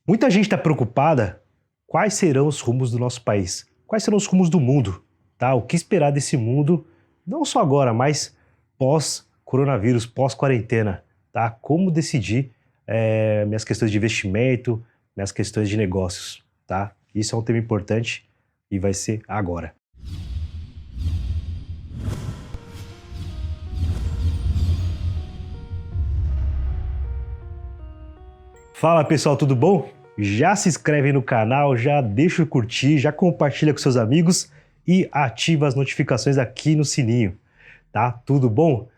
Muita gente está preocupada quais serão os rumos do nosso país, quais serão os rumos do mundo, tá? O que esperar desse mundo, não só agora, mas pós-coronavírus, pós-quarentena, tá? Como decidir minhas questões de investimento, minhas questões de negócios, tá? Isso é um tema importante e vai ser agora. Fala pessoal, tudo bom? Já se inscreve no canal, já deixa o curtir, já compartilha com seus amigos e ativa as notificações aqui no sininho, tá? Tudo bom?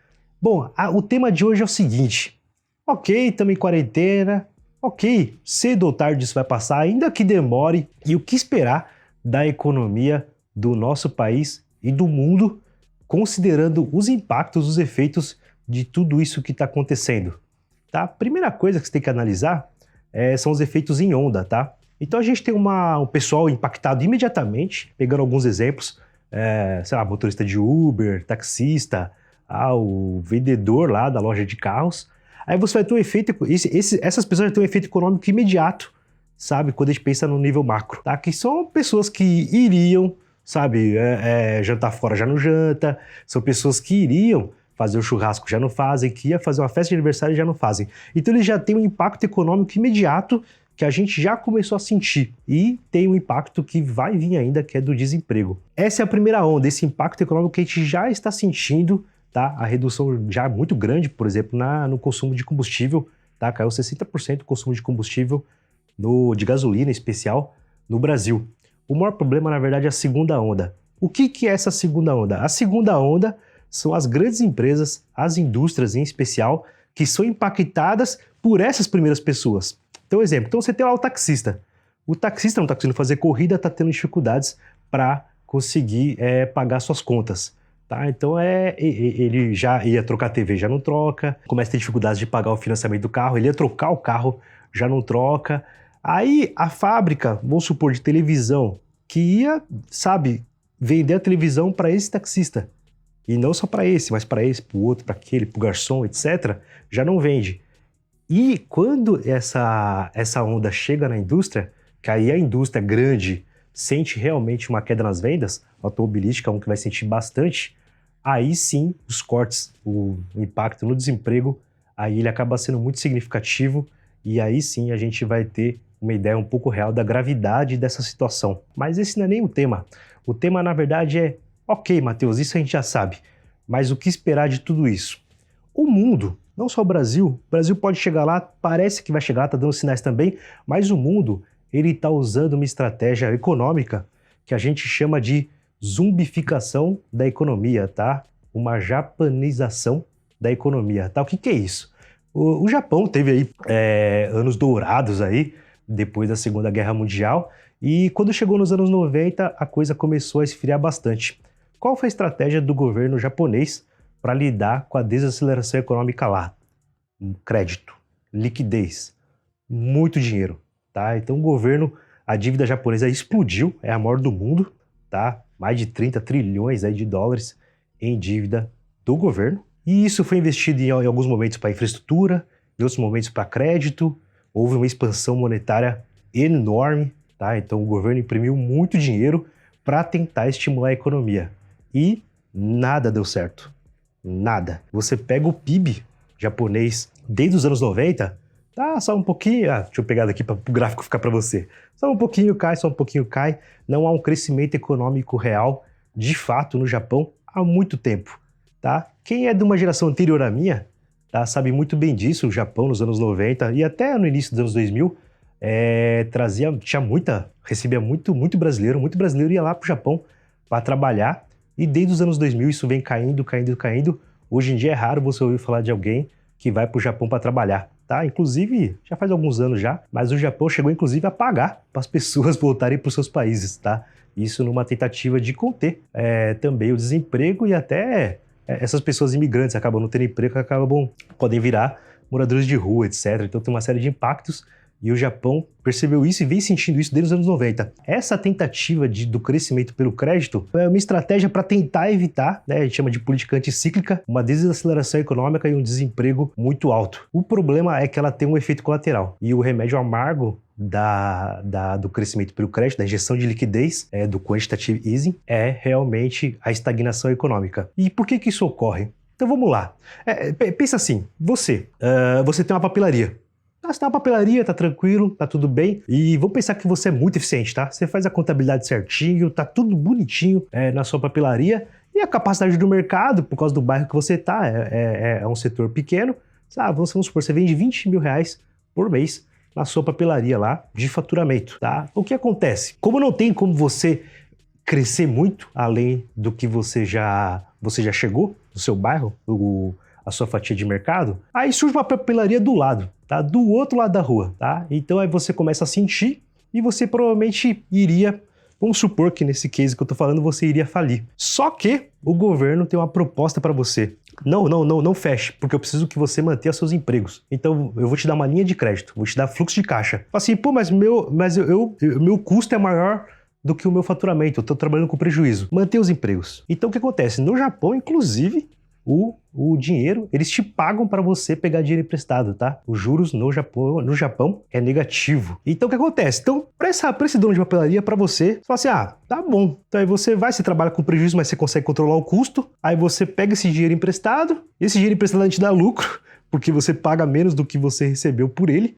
Bom, o tema de hoje é o seguinte, ok, estamos em quarentena, ok, cedo ou tarde isso vai passar, ainda que demore, e o que esperar da economia do nosso país e do mundo, considerando os impactos, os efeitos de tudo isso que está acontecendo? Tá? A primeira coisa que você tem que analisar são os efeitos em onda, tá? Então a gente tem um pessoal impactado imediatamente, pegando alguns exemplos, sei lá, motorista de Uber, taxista, o vendedor lá da loja de carros. Aí você vai ter um efeito, essas pessoas já têm um efeito econômico imediato, sabe? Quando a gente pensa no nível macro, tá? Que são pessoas que iriam, sabe, jantar fora já não janta, são pessoas que iriam fazer o churrasco já não fazem, que ia fazer uma festa de aniversário já não fazem. Então eles já têm um impacto econômico imediato que a gente já começou a sentir. E tem um impacto que vai vir ainda, que é do desemprego. Essa é a primeira onda, esse impacto econômico que a gente já está sentindo, tá? A redução já muito grande, por exemplo, no consumo de combustível, tá? Caiu 60% o consumo de combustível, de gasolina em especial, no Brasil. O maior problema, na verdade, é a segunda onda. O que é essa segunda onda? A segunda onda são as grandes empresas, as indústrias em especial, que são impactadas por essas primeiras pessoas. Então, exemplo, então você tem lá o taxista. O taxista não está conseguindo fazer corrida, está tendo dificuldades para conseguir pagar suas contas. Tá? Então, ele já ia trocar a TV, já não troca, começa a ter dificuldades de pagar o financiamento do carro, ele ia trocar o carro, já não troca. Aí, a fábrica, vamos supor, de televisão, que ia, sabe, vender a televisão para esse taxista, e não só para esse, mas para esse, para o outro, para aquele, para o garçom, etc., já não vende. E quando essa onda chega na indústria, que aí a indústria grande sente realmente uma queda nas vendas, automobilística é um que vai sentir bastante, aí sim os cortes, o impacto no desemprego, aí ele acaba sendo muito significativo e aí sim a gente vai ter uma ideia um pouco real da gravidade dessa situação. Mas esse não é nem o tema. O tema, na verdade, é ok, Matheus, isso a gente já sabe, mas o que esperar de tudo isso? O mundo, não só o Brasil pode chegar lá, parece que vai chegar, está dando sinais também, mas o mundo, ele está usando uma estratégia econômica que a gente chama de zumbificação da economia, tá? Uma japanização da economia, tá? O que é isso? O Japão teve aí anos dourados aí, depois da Segunda Guerra Mundial, e quando chegou nos anos 90, a coisa começou a esfriar bastante. Qual foi a estratégia do governo japonês para lidar com a desaceleração econômica lá? Crédito, liquidez, muito dinheiro, tá? Então o governo, a dívida japonesa explodiu, é a maior do mundo, tá? Mais de 30 trilhões aí de dólares em dívida do governo. E isso foi investido em alguns momentos para infraestrutura, em outros momentos para crédito, houve uma expansão monetária enorme, tá? Então o governo imprimiu muito dinheiro para tentar estimular a economia. E nada deu certo. Nada. Você pega o PIB japonês desde os anos 90, tá só um pouquinho, deixa eu pegar daqui para o gráfico ficar para você. Só um pouquinho cai. Não há um crescimento econômico real, de fato, no Japão há muito tempo, tá? Quem é de uma geração anterior à minha, tá, sabe muito bem disso. O Japão nos anos 90 e até no início dos anos 2000, recebia muito brasileiro ia lá pro Japão para trabalhar. E desde os anos 2000 isso vem caindo. Hoje em dia é raro você ouvir falar de alguém que vai para o Japão para trabalhar, tá? Inclusive, já faz alguns anos já, mas o Japão chegou inclusive a pagar para as pessoas voltarem para os seus países, tá? Isso numa tentativa de conter também o desemprego e até essas pessoas imigrantes acabam não tendo emprego, podem virar moradores de rua, etc. Então tem uma série de impactos. E o Japão percebeu isso e vem sentindo isso desde os anos 90. Essa tentativa do crescimento pelo crédito é uma estratégia para tentar evitar, a gente chama de política anticíclica, uma desaceleração econômica e um desemprego muito alto. O problema é que ela tem um efeito colateral. E o remédio amargo do crescimento pelo crédito, da injeção de liquidez, do quantitative easing, é realmente a estagnação econômica. E por que isso ocorre? Então vamos lá. Pensa assim, você tem uma papelaria. Você tem uma papelaria, tá tranquilo, tá tudo bem. E vamos pensar que você é muito eficiente, tá? Você faz a contabilidade certinho, tá tudo bonitinho na sua papelaria. E a capacidade do mercado, por causa do bairro que você tá, é um setor pequeno. Vamos supor, você vende R$20.000 por mês na sua papelaria lá de faturamento, tá? O que acontece? Como não tem como você crescer muito além do que você já chegou no seu bairro, a sua fatia de mercado, aí surge uma papelaria do lado, tá? Do outro lado da rua, tá? Então aí você começa a sentir e você provavelmente iria, vamos supor que nesse case que eu tô falando, você iria falir. Só que o governo tem uma proposta para você. Não feche, porque eu preciso que você mantenha seus empregos. Então eu vou te dar uma linha de crédito, vou te dar fluxo de caixa. Fala assim, pô, mas meu custo é maior do que o meu faturamento, eu tô trabalhando com prejuízo. Manter os empregos. Então o que acontece? No Japão, inclusive, o dinheiro, eles te pagam para você pegar dinheiro emprestado, tá? Os juros no Japão é negativo. Então o que acontece? Então, para esse dono de papelaria, para você fala assim, tá bom. Então aí você trabalha com prejuízo, mas você consegue controlar o custo. Aí você pega esse dinheiro emprestado, esse dinheiro emprestado te dá lucro, porque você paga menos do que você recebeu por ele,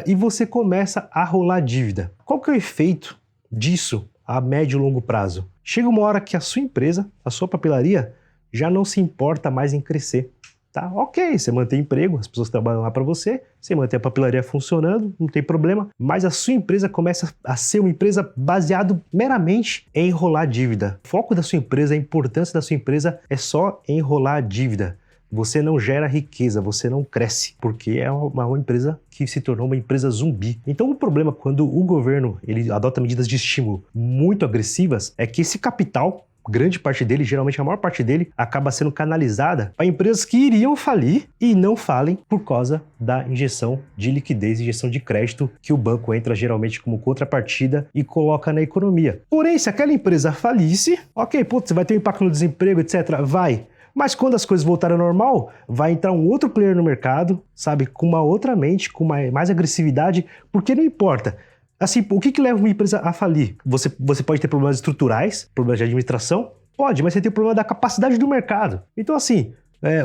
e você começa a rolar dívida. Qual que é o efeito disso a médio e longo prazo? Chega uma hora que a sua empresa, a sua papelaria, já não se importa mais em crescer, tá? Ok, você mantém emprego, as pessoas trabalham lá para você mantém a papelaria funcionando, não tem problema, mas a sua empresa começa a ser uma empresa baseada meramente em enrolar dívida. O foco da sua empresa, a importância da sua empresa é só enrolar dívida. Você não gera riqueza, você não cresce, porque é uma empresa que se tornou uma empresa zumbi. Então o problema quando o governo ele adota medidas de estímulo muito agressivas é que esse capital, grande parte dele, geralmente a maior parte dele, acaba sendo canalizada para empresas que iriam falir e não falem por causa da injeção de liquidez, injeção de crédito que o banco entra geralmente como contrapartida e coloca na economia. Porém, se aquela empresa falisse, ok, você vai ter um impacto no desemprego, etc., vai. Mas quando as coisas voltarem ao normal, vai entrar um outro player no mercado, sabe, com uma outra mente, com mais agressividade, porque não importa. Assim, o que leva uma empresa a falir? Você pode ter problemas estruturais, problemas de administração? Pode, mas você tem o problema da capacidade do mercado. Então, assim,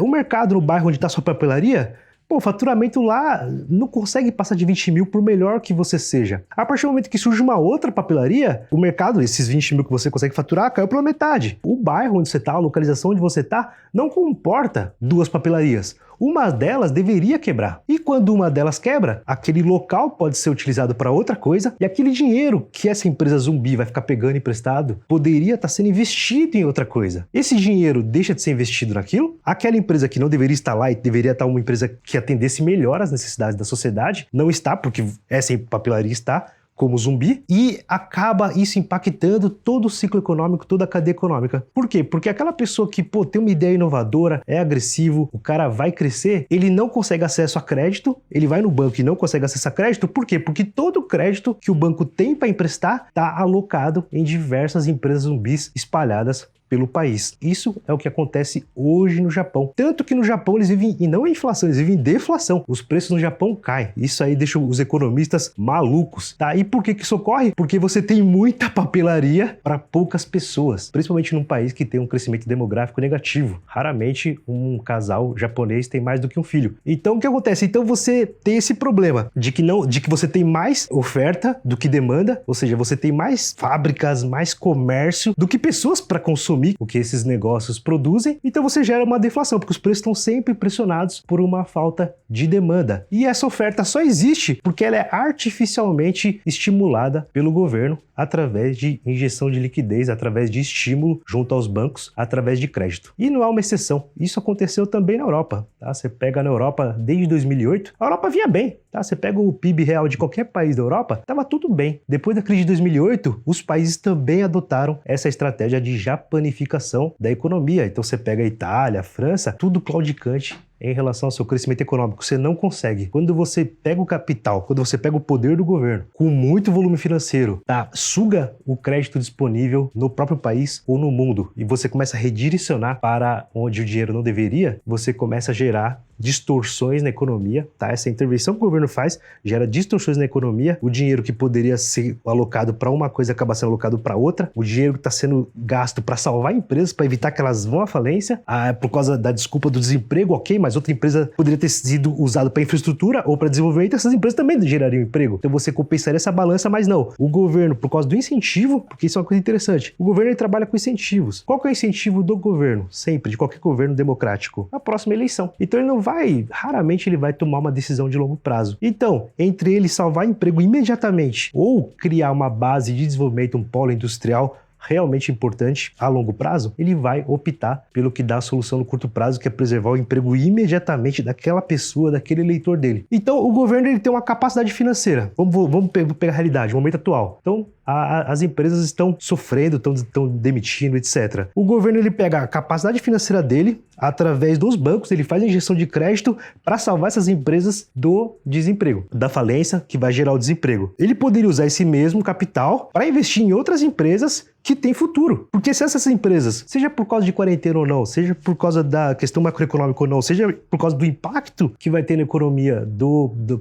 o mercado no bairro onde está sua papelaria, o faturamento lá não consegue passar de 20 mil por melhor que você seja. A partir do momento que surge uma outra papelaria, o mercado, esses 20 mil que você consegue faturar, caiu pela metade. O bairro onde você está, a localização onde você está, não comporta duas papelarias. Uma delas deveria quebrar. E quando uma delas quebra, aquele local pode ser utilizado para outra coisa e aquele dinheiro que essa empresa zumbi vai ficar pegando emprestado poderia estar sendo investido em outra coisa. Esse dinheiro deixa de ser investido naquilo, aquela empresa que não deveria estar lá e deveria estar uma empresa que atendesse melhor às necessidades da sociedade, não está, porque essa papelaria está como zumbi, e acaba isso impactando todo o ciclo econômico, toda a cadeia econômica. Por quê? Porque aquela pessoa que, tem uma ideia inovadora, é agressivo, o cara vai crescer, ele não consegue acesso a crédito, ele vai no banco e não consegue acesso a crédito, por quê? Porque todo o crédito que o banco tem para emprestar está alocado em diversas empresas zumbis espalhadas pelo país. Isso é o que acontece hoje no Japão. Tanto que no Japão eles vivem, e não em inflação, eles vivem em deflação. Os preços no Japão caem. Isso aí deixa os economistas malucos, tá? E por que isso ocorre? Porque você tem muita papelaria para poucas pessoas, principalmente num país que tem um crescimento demográfico negativo. Raramente um casal japonês tem mais do que um filho. Então o que acontece? Então você tem esse problema de que você tem mais oferta do que demanda, ou seja, você tem mais fábricas, mais comércio do que pessoas para consumir o que esses negócios produzem, então você gera uma deflação, porque os preços estão sempre pressionados por uma falta de demanda. E essa oferta só existe porque ela é artificialmente estimulada pelo governo através de injeção de liquidez, através de estímulo junto aos bancos, através de crédito. E não há uma exceção. Isso aconteceu também na Europa, tá? Você pega na Europa desde 2008, a Europa vinha bem, tá? Você pega o PIB real de qualquer país da Europa, estava tudo bem. Depois da crise de 2008, os países também adotaram essa estratégia de japanificação da economia. Então você pega a Itália, a França, tudo claudicante em relação ao seu crescimento econômico. Você não consegue. Quando você pega o capital, quando você pega o poder do governo com muito volume financeiro, tá? Suga o crédito disponível no próprio país ou no mundo e você começa a redirecionar para onde o dinheiro não deveria, você começa a gerar distorções na economia, tá? Essa intervenção que o governo faz gera distorções na economia, o dinheiro que poderia ser alocado para uma coisa acaba sendo alocado para outra, o dinheiro que está sendo gasto para salvar empresas, para evitar que elas vão à falência, por causa da desculpa do desemprego, ok, mas outra empresa poderia ter sido usada para infraestrutura ou para desenvolvimento, essas empresas também gerariam emprego. Então você compensaria essa balança, mas não. O governo, por causa do incentivo, porque isso é uma coisa interessante, o governo ele trabalha com incentivos. Qual que é o incentivo do governo? Sempre, de qualquer governo democrático? A próxima eleição. Então ele não raramente ele vai tomar uma decisão de longo prazo. Então, entre ele salvar emprego imediatamente ou criar uma base de desenvolvimento, um polo industrial realmente importante a longo prazo, ele vai optar pelo que dá a solução no curto prazo, que é preservar o emprego imediatamente daquela pessoa, daquele eleitor dele. Então, o governo ele tem uma capacidade financeira. Vamos pegar a realidade, o momento atual. Então, as empresas estão sofrendo, estão demitindo, etc. O governo ele pega a capacidade financeira dele, através dos bancos, ele faz a injeção de crédito para salvar essas empresas do desemprego, da falência que vai gerar o desemprego. Ele poderia usar esse mesmo capital para investir em outras empresas que têm futuro. Porque se essas empresas, seja por causa de quarentena ou não, seja por causa da questão macroeconômica ou não, seja por causa do impacto que vai ter na economia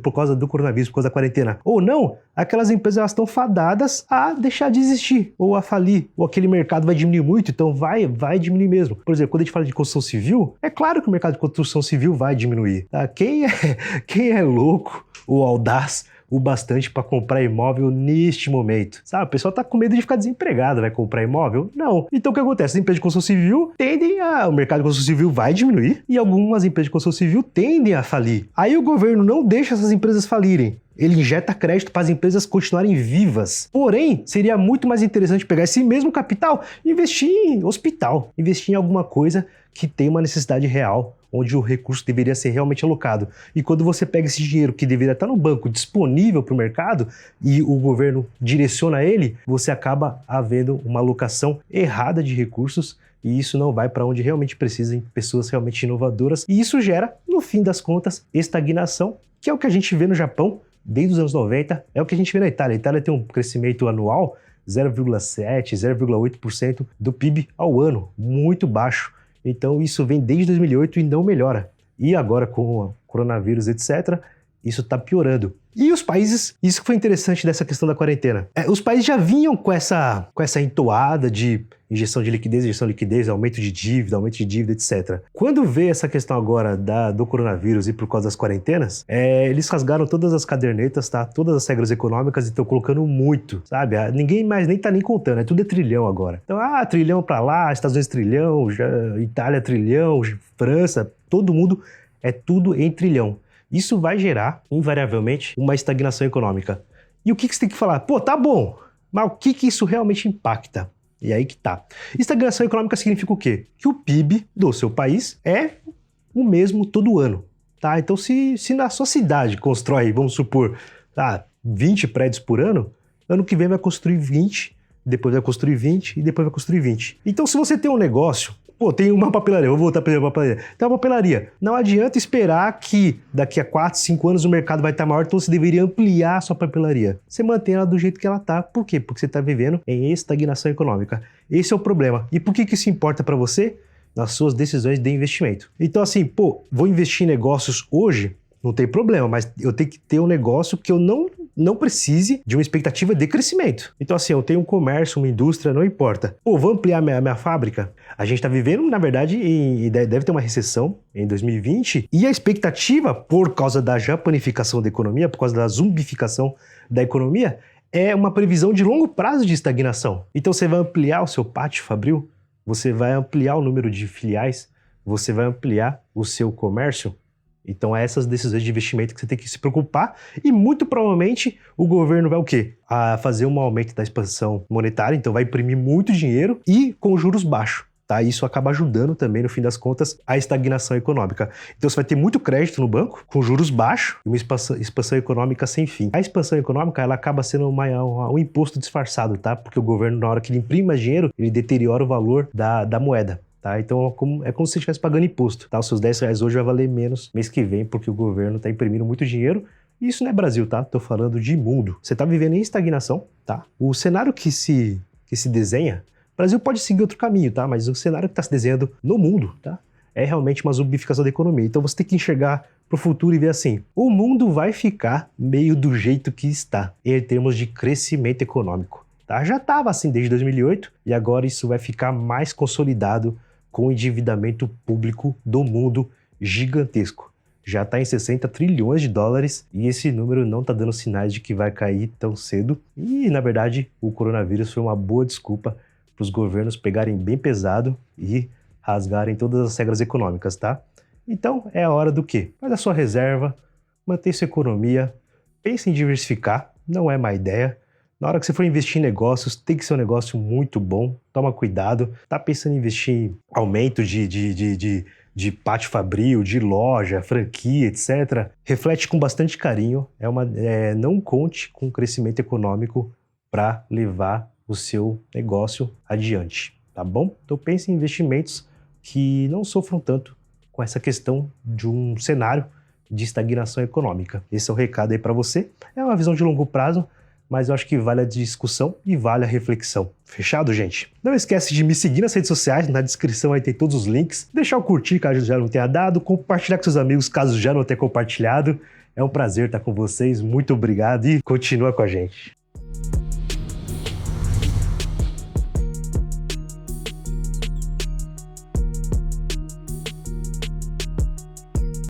por causa do coronavírus, por causa da quarentena, ou não, aquelas empresas elas estão fadadas a deixar de existir, ou a falir, ou aquele mercado vai diminuir muito, então vai diminuir mesmo. Por exemplo, quando a gente fala de construção civil, é claro que o mercado de construção civil vai diminuir. Tá? Quem é louco ou audaz o bastante para comprar imóvel neste momento? Sabe, o pessoal tá com medo de ficar desempregado, vai comprar imóvel? Não. Então o que acontece? As empresas de construção civil o mercado de construção civil vai diminuir e algumas empresas de construção civil tendem a falir. Aí o governo não deixa essas empresas falirem. Ele injeta crédito para as empresas continuarem vivas. Porém, seria muito mais interessante pegar esse mesmo capital e investir em hospital, investir em alguma coisa que tem uma necessidade real, onde o recurso deveria ser realmente alocado. E quando você pega esse dinheiro que deveria estar no banco disponível para o mercado e o governo direciona ele, você acaba havendo uma alocação errada de recursos e isso não vai para onde realmente precisa, em pessoas realmente inovadoras. E isso gera, no fim das contas, estagnação, que é o que a gente vê no Japão desde os anos 90, é o que a gente vê na Itália. A Itália tem um crescimento anual 0,7%, 0,8% do PIB ao ano, muito baixo. Então isso vem desde 2008 e não melhora. E agora com o coronavírus, etc., isso está piorando. E os países, isso que foi interessante dessa questão da quarentena. Os países já vinham com essa entoada de injeção de liquidez, aumento de dívida, etc. Quando veio essa questão agora do coronavírus e por causa das quarentenas, eles rasgaram todas as cadernetas, tá? Todas as regras econômicas e estão colocando muito, sabe? Ninguém mais nem tá nem contando, tudo é trilhão agora. Então, trilhão pra lá, Estados Unidos trilhão, Itália trilhão, França, todo mundo é tudo em trilhão. Isso vai gerar, invariavelmente, uma estagnação econômica. E o que você tem que falar? Pô, tá bom, mas o que isso realmente impacta? E aí que tá. Estagnação econômica significa o quê? Que o PIB do seu país é o mesmo todo ano, tá? Então, se na sua cidade constrói, vamos supor, 20 prédios por ano que vem vai construir 20, depois vai construir 20 e depois vai construir 20. Então, se você tem um negócio, tem uma papelaria, vou voltar para a papelaria. Tem uma papelaria. Não adianta esperar que daqui a 4, 5 anos o mercado vai estar maior, então você deveria ampliar a sua papelaria. Você mantém ela do jeito que ela está. Por quê? Porque você está vivendo em estagnação econômica. Esse é o problema. E por que isso importa para você? Nas suas decisões de investimento. Então assim, vou investir em negócios hoje? Não tem problema, mas eu tenho que ter um negócio que eu não precise de uma expectativa de crescimento. Então assim, eu tenho um comércio, uma indústria, não importa. Vou ampliar minha fábrica? A gente está vivendo, na verdade, deve ter uma recessão em 2020 e a expectativa, por causa da japanificação da economia, por causa da zumbificação da economia, é uma previsão de longo prazo de estagnação. Então você vai ampliar o seu pátio fabril, você vai ampliar o número de filiais, você vai ampliar o seu comércio. Então, essas decisões de investimento que você tem que se preocupar e muito provavelmente o governo vai o quê? Fazer um aumento da expansão monetária, então vai imprimir muito dinheiro e com juros baixos. Tá? Isso acaba ajudando também, no fim das contas, a estagnação econômica. Então você vai ter muito crédito no banco, com juros baixos e uma expansão econômica sem fim. A expansão econômica ela acaba sendo um imposto disfarçado, tá? Porque o governo, na hora que ele imprime mais dinheiro, ele deteriora o valor da moeda. tá? Então é como se você estivesse pagando imposto, tá? Os seus R$ 10 hoje vai valer menos mês que vem, porque o governo tá imprimindo muito dinheiro. E isso não é Brasil, tá? Tô falando de mundo. Você tá vivendo em estagnação, tá? O cenário que se desenha, o Brasil pode seguir outro caminho, tá? Mas o cenário que tá se desenhando no mundo, tá? É realmente uma zumbificação da economia. Então você tem que enxergar pro futuro e ver assim, o mundo vai ficar meio do jeito que está, em termos de crescimento econômico, tá? Já estava assim desde 2008 e agora isso vai ficar mais consolidado com o endividamento público do mundo gigantesco. Já está em 60 trilhões de dólares e esse número não está dando sinais de que vai cair tão cedo. E, na verdade, o coronavírus foi uma boa desculpa para os governos pegarem bem pesado e rasgarem todas as regras econômicas, tá? Então, é a hora do quê? Faz a sua reserva, mantém sua economia, pense em diversificar, não é má ideia. Na hora que você for investir em negócios, tem que ser um negócio muito bom, toma cuidado. Tá pensando em investir em aumento de pátio fabril, de loja, franquia, etc. Reflete com bastante carinho, não conte com crescimento econômico para levar o seu negócio adiante, tá bom? Então pense em investimentos que não sofram tanto com essa questão de um cenário de estagnação econômica. Esse é o recado aí para você. É uma visão de longo prazo, mas eu acho que vale a discussão e vale a reflexão. Fechado, gente? Não esquece de me seguir nas redes sociais, na descrição aí tem todos os links. Deixar o curtir caso já não tenha dado, compartilhar com seus amigos caso já não tenha compartilhado. É um prazer estar com vocês, muito obrigado e continua com a gente.